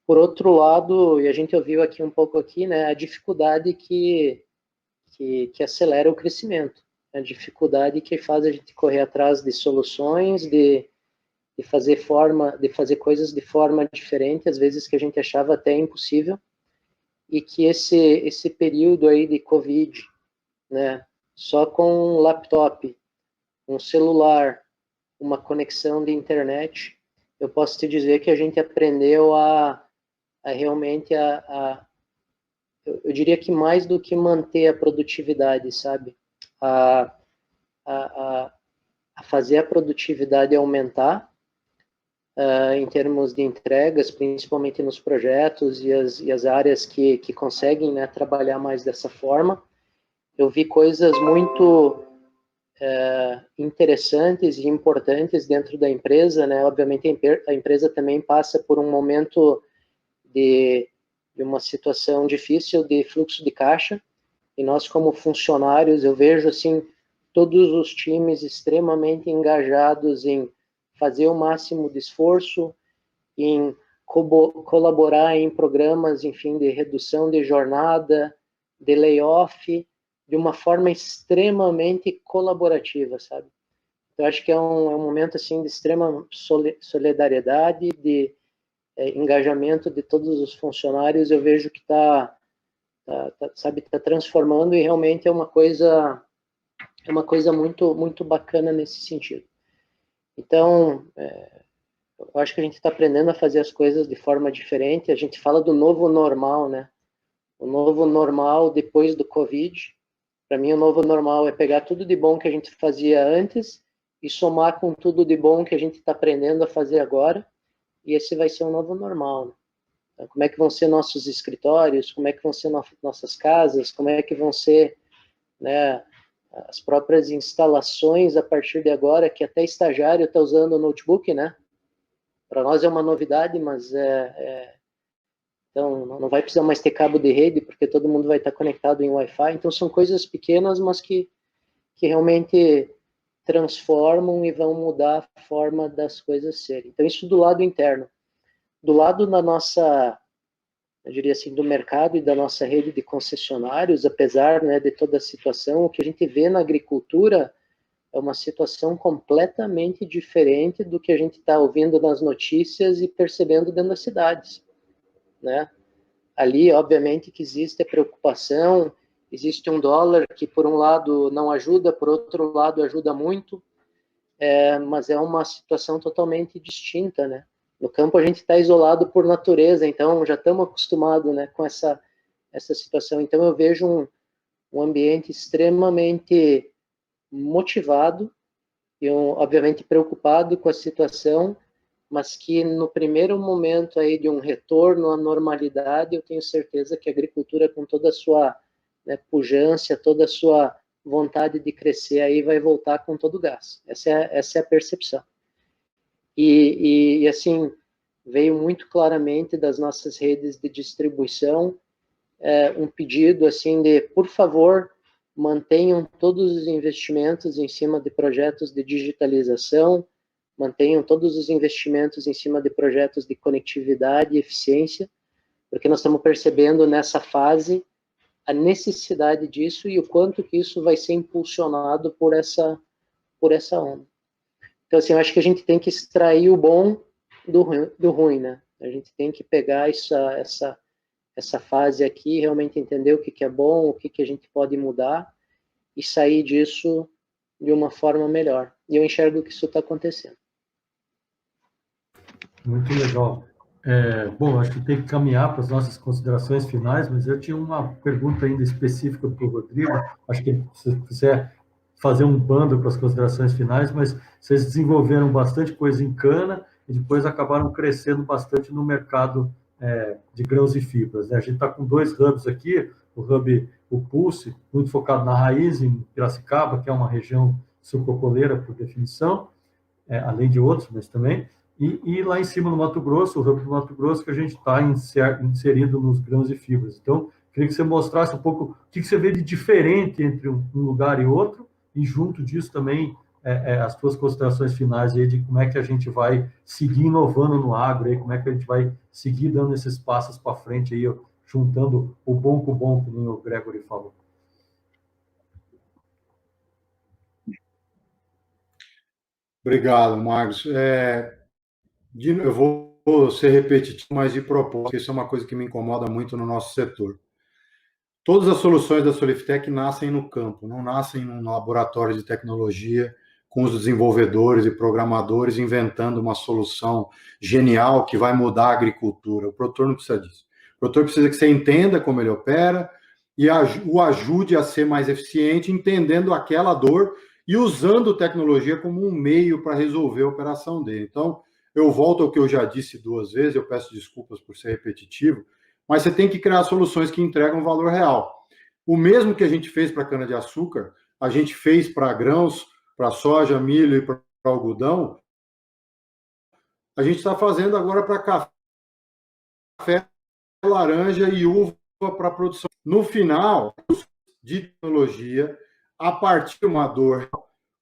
Por outro lado, e a gente ouviu aqui um pouco aqui, né, a dificuldade que acelera o crescimento, a dificuldade que faz a gente correr atrás de soluções, de fazer coisas de forma diferente, às vezes que a gente achava até impossível, e que esse período aí de Covid, né, só com um laptop, um celular, uma conexão de internet, eu posso te dizer que a gente aprendeu a realmente eu diria que mais do que manter a produtividade, sabe? A fazer a produtividade aumentar, em termos de entregas, principalmente nos projetos e as áreas que conseguem, né, trabalhar mais dessa forma. Eu vi coisas muito interessantes e importantes dentro da empresa, né? Obviamente a empresa também passa por um momento de uma situação difícil de fluxo de caixa, e nós como funcionários, eu vejo assim, todos os times extremamente engajados em fazer o máximo de esforço, em colaborar em programas, enfim, de redução de jornada, de layoff, de uma forma extremamente colaborativa, sabe? Eu acho que é um momento, assim, de extrema solidariedade, de engajamento de todos os funcionários. Eu vejo que está transformando, e realmente é uma coisa muito, muito bacana nesse sentido. Então, eu acho que a gente está aprendendo a fazer as coisas de forma diferente. A gente fala do novo normal, né? O novo normal depois do Covid. Para mim, o novo normal é pegar tudo de bom que a gente fazia antes e somar com tudo de bom que a gente está aprendendo a fazer agora. E esse vai ser o novo normal, né? Então, como é que vão ser nossos escritórios? Como é que vão ser nossas casas? Como é que vão ser, né, as próprias instalações a partir de agora, que até estagiário está usando o notebook, né? Para nós é uma novidade, mas então não vai precisar mais ter cabo de rede, porque todo mundo vai estar conectado em Wi-Fi. Então são coisas pequenas, mas que realmente transformam e vão mudar a forma das coisas serem. Então isso do lado interno. Do lado da nossa, eu diria assim, do mercado e da nossa rede de concessionários, apesar, né, de toda a situação, o que a gente vê na agricultura é uma situação completamente diferente do que a gente está ouvindo nas notícias e percebendo dentro das cidades, né? Ali, obviamente, que existe a preocupação, existe um dólar que, por um lado, não ajuda, por outro lado, ajuda muito, mas é uma situação totalmente distinta, né? No campo a gente está isolado por natureza, então já estamos acostumados, né, com essa situação. Então eu vejo um ambiente extremamente motivado e, obviamente, preocupado com a situação, mas que no primeiro momento aí de um retorno à normalidade, eu tenho certeza que a agricultura, com toda a sua, né, pujança, toda a sua vontade de crescer, aí vai voltar com todo o gás. Essa é a percepção. E assim, veio muito claramente das nossas redes de distribuição um pedido assim de, por favor, mantenham todos os investimentos em cima de projetos de digitalização, mantenham todos os investimentos em cima de projetos de conectividade e eficiência, porque nós estamos percebendo nessa fase a necessidade disso e o quanto que isso vai ser impulsionado por essa onda. Então, assim, eu acho que a gente tem que extrair o bom do ruim, né? A gente tem que pegar essa fase aqui, realmente entender o que é bom, o que a gente pode mudar e sair disso de uma forma melhor. E eu enxergo que isso está acontecendo. Muito legal. Bom, acho que tem que caminhar para as nossas considerações finais, mas eu tinha uma pergunta ainda específica para o Rodrigo. Acho que se você quiser fazer um bando para as considerações finais, mas vocês desenvolveram bastante coisa em cana e depois acabaram crescendo bastante no mercado de grãos e fibras, né? A gente está com 2 hubs aqui, o Pulse, muito focado na raiz, em Piracicaba, que é uma região sucrocoleira, por definição, além de outros, mas também, e lá em cima no Mato Grosso, o hub do Mato Grosso, que a gente está inserido nos grãos e fibras. Então, queria que você mostrasse um pouco o que você vê de diferente entre um lugar e outro, e junto disso também as suas considerações finais aí de como é que a gente vai seguir inovando no agro, aí, como é que a gente vai seguir dando esses passos para frente, aí, juntando o bom com o bom, como o Gregory falou. Obrigado, Marcos. Eu vou ser repetitivo, mas de propósito, isso é uma coisa que me incomoda muito no nosso setor. Todas as soluções da Soliftec nascem no campo, não nascem num laboratório de tecnologia, com os desenvolvedores e programadores inventando uma solução genial que vai mudar a agricultura. O produtor não precisa disso. O produtor precisa que você entenda como ele opera e o ajude a ser mais eficiente, entendendo aquela dor e usando tecnologia como um meio para resolver a operação dele. Então, eu volto ao que eu já disse 2 vezes, eu peço desculpas por ser repetitivo, mas você tem que criar soluções que entregam valor real. O mesmo que a gente fez para cana-de-açúcar, a gente fez para grãos, para soja, milho e para algodão, a gente está fazendo agora para café, laranja e uva para produção. No final, de tecnologia, a partir de uma dor,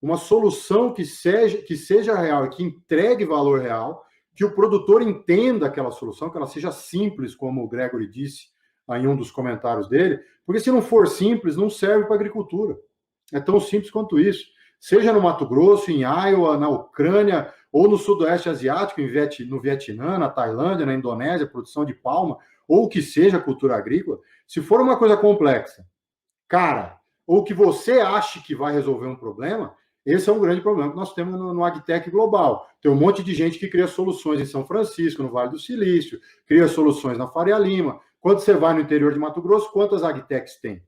uma solução que seja real e que entregue valor real, que o produtor entenda aquela solução, que ela seja simples, como o Gregory disse em um dos comentários dele, porque se não for simples, não serve para a agricultura. É tão simples quanto isso. Seja no Mato Grosso, em Iowa, na Ucrânia, ou no Sudoeste Asiático, no Vietnã, na Tailândia, na Indonésia, produção de palma, ou que seja cultura agrícola, se for uma coisa complexa, cara, ou que você ache que vai resolver um problema, esse é um grande problema que nós temos no AgTech global. Tem um monte de gente que cria soluções em São Francisco, no Vale do Silício, cria soluções na Faria Lima. Quando você vai no interior de Mato Grosso, quantas AgTechs tem?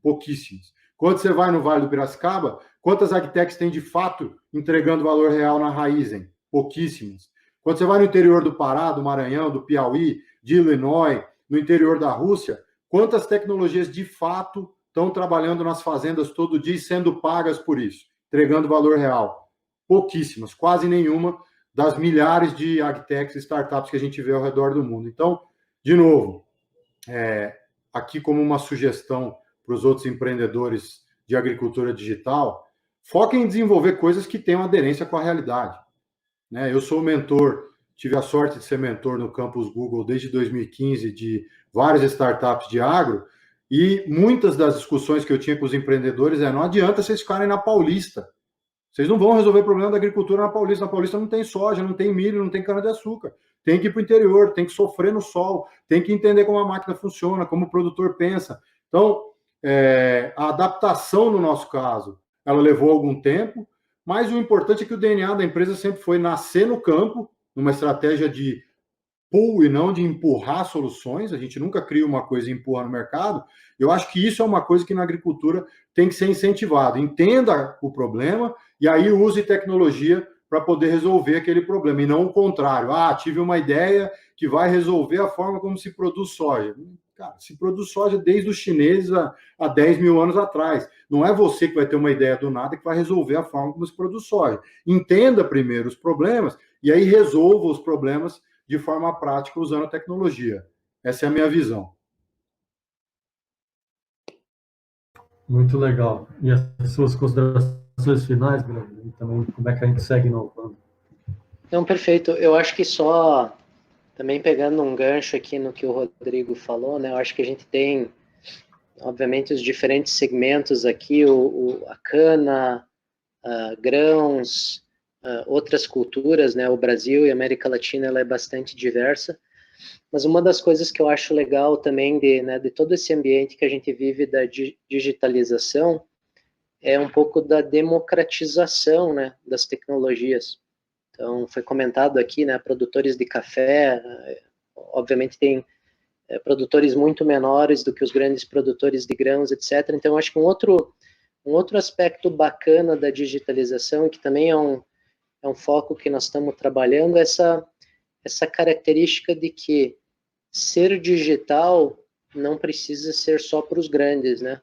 Pouquíssimas. Quando você vai no Vale do Piracicaba, quantas AgTechs tem de fato entregando valor real na Raizen? Pouquíssimas. Quando você vai no interior do Pará, do Maranhão, do Piauí, de Illinois, no interior da Rússia, quantas tecnologias de fato estão trabalhando nas fazendas todo dia e sendo pagas por isso, entregando valor real? Pouquíssimas, quase nenhuma das milhares de AgTechs e startups que a gente vê ao redor do mundo. Então, de novo, aqui como uma sugestão para os outros empreendedores de agricultura digital, foquem em desenvolver coisas que tenham aderência com a realidade. Eu sou mentor, tive a sorte de ser mentor no campus Google desde 2015 de várias startups de agro, e muitas das discussões que eu tinha com os empreendedores não adianta vocês ficarem na Paulista. Vocês não vão resolver o problema da agricultura na Paulista. Na Paulista não tem soja, não tem milho, não tem cana-de-açúcar. Tem que ir para o interior, tem que sofrer no sol, tem que entender como a máquina funciona, como o produtor pensa. Então, a adaptação, no nosso caso, ela levou algum tempo, mas o importante é que o DNA da empresa sempre foi nascer no campo, numa estratégia de pull e não de empurrar soluções. A gente nunca cria uma coisa e empurra no mercado. Eu acho que isso é uma coisa que na agricultura tem que ser incentivado. Entenda o problema e aí use tecnologia para poder resolver aquele problema, e não o contrário. Tive uma ideia que vai resolver a forma como se produz soja. Cara, se produz soja desde os chineses há 10 mil anos atrás. Não é você que vai ter uma ideia do nada que vai resolver a forma como se produz soja. Entenda primeiro os problemas e aí resolva os problemas de forma prática usando a tecnologia. Essa é a minha visão. Muito legal. E as suas considerações finais, Guilherme? E também como é que a gente segue inovando? Então, perfeito. Eu acho que só, também pegando um gancho aqui no que o Rodrigo falou, né? Eu acho que a gente tem, obviamente, os diferentes segmentos aqui, a cana, grãos, outras culturas, né? O Brasil e a América Latina, ela é bastante diversa. Mas uma das coisas que eu acho legal também de todo esse ambiente que a gente vive da digitalização é um pouco da democratização, né, das tecnologias. Então, foi comentado aqui, né, produtores de café, obviamente tem produtores muito menores do que os grandes produtores de grãos, etc. Então, acho que um outro aspecto bacana da digitalização, que também é um foco que nós estamos trabalhando, é essa característica de que ser digital não precisa ser só para os grandes, né?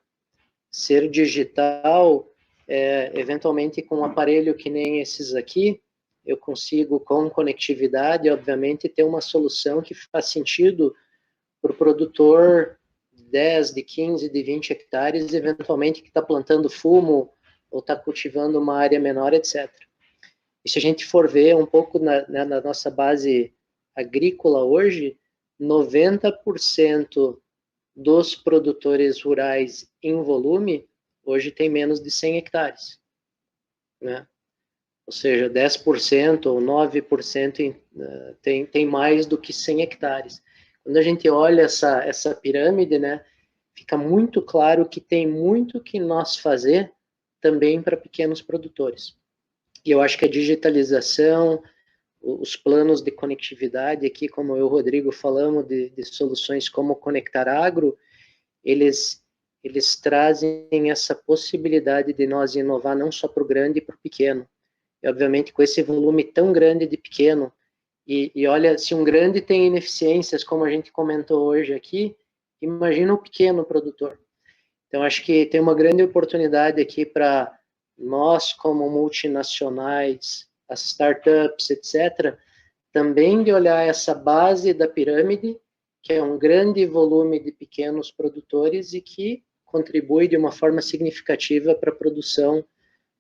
Ser digital, eventualmente com um aparelho que nem esses aqui, eu consigo, com conectividade, obviamente, ter uma solução que faz sentido para o produtor 10, de 15, de 20 hectares, eventualmente que está plantando fumo ou está cultivando uma área menor, etc. E se a gente for ver um pouco na nossa base agrícola hoje, 90% dos produtores rurais em volume hoje tem menos de 100 hectares, né? Ou seja, 10% ou 9% tem mais do que 100 hectares. Quando a gente olha essa pirâmide, né, fica muito claro que tem muito que nós fazer também para pequenos produtores. E eu acho que a digitalização, os planos de conectividade aqui, como eu e o Rodrigo falamos de soluções como Conectar Agro, eles trazem essa possibilidade de nós inovar não só para o grande e para o pequeno. E, obviamente, com esse volume tão grande de pequeno, e olha, se um grande tem ineficiências, como a gente comentou hoje aqui, imagina o pequeno produtor. Então, acho que tem uma grande oportunidade aqui para nós, como multinacionais, as startups, etc., também de olhar essa base da pirâmide, que é um grande volume de pequenos produtores e que contribui de uma forma significativa para a produção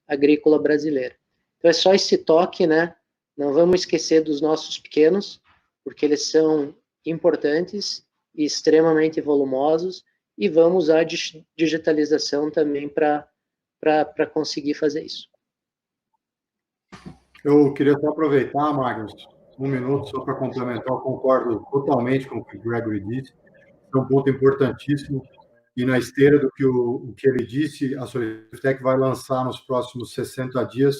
agrícola brasileira. Então, é só esse toque, né? Não vamos esquecer dos nossos pequenos, porque eles são importantes e extremamente volumosos, e vamos usar a digitalização também para conseguir fazer isso. Eu queria só aproveitar, Magnus, um minuto só para complementar. Eu concordo totalmente com o que o Gregory disse. É um ponto importantíssimo. E na esteira do que o que ele disse, a Solitec vai lançar nos próximos 60 dias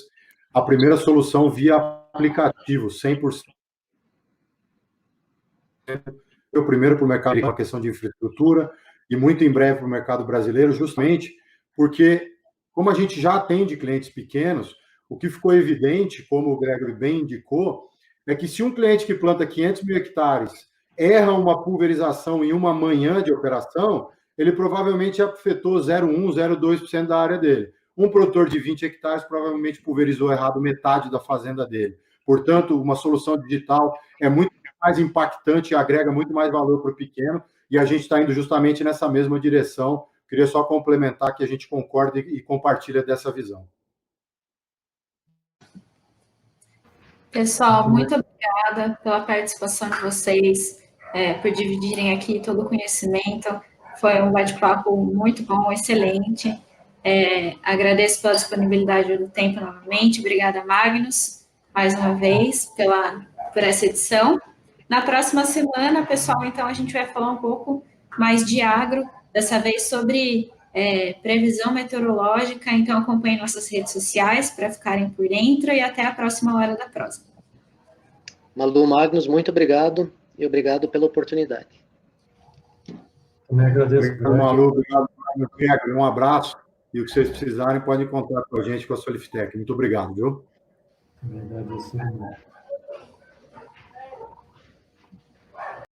a primeira solução via aplicativo, 100%. O primeiro para o mercado, a questão de infraestrutura, e muito em breve para o mercado brasileiro, justamente porque, como a gente já atende clientes pequenos, o que ficou evidente, como o Gregory bem indicou, é que se um cliente que planta 500 mil hectares erra uma pulverização em uma manhã de operação, ele provavelmente afetou 0,1%, 0,2% da área dele. Um produtor de 20 hectares provavelmente pulverizou errado metade da fazenda dele. Portanto, uma solução digital é muito mais impactante e agrega muito mais valor para o pequeno, e a gente está indo justamente nessa mesma direção. Queria só complementar que a gente concorda e compartilha dessa visão. Pessoal, muito obrigada pela participação de vocês, por dividirem aqui todo o conhecimento. Foi um bate-papo muito bom, excelente. Agradeço pela disponibilidade do tempo novamente. Obrigada, Magnus, mais uma vez, por essa edição. Na próxima semana, pessoal, então, a gente vai falar um pouco mais de agro, dessa vez sobre previsão meteorológica. Então, acompanhem nossas redes sociais para ficarem por dentro e até a próxima Hora da Prosa. Malu, Magnus, muito obrigado e obrigado pela oportunidade. Também agradeço. Obrigado, Malu. Obrigado, Gregory. Um abraço. E o que vocês precisarem, podem contar com a gente, com a Soliftec. Muito obrigado, viu? Também agradeço.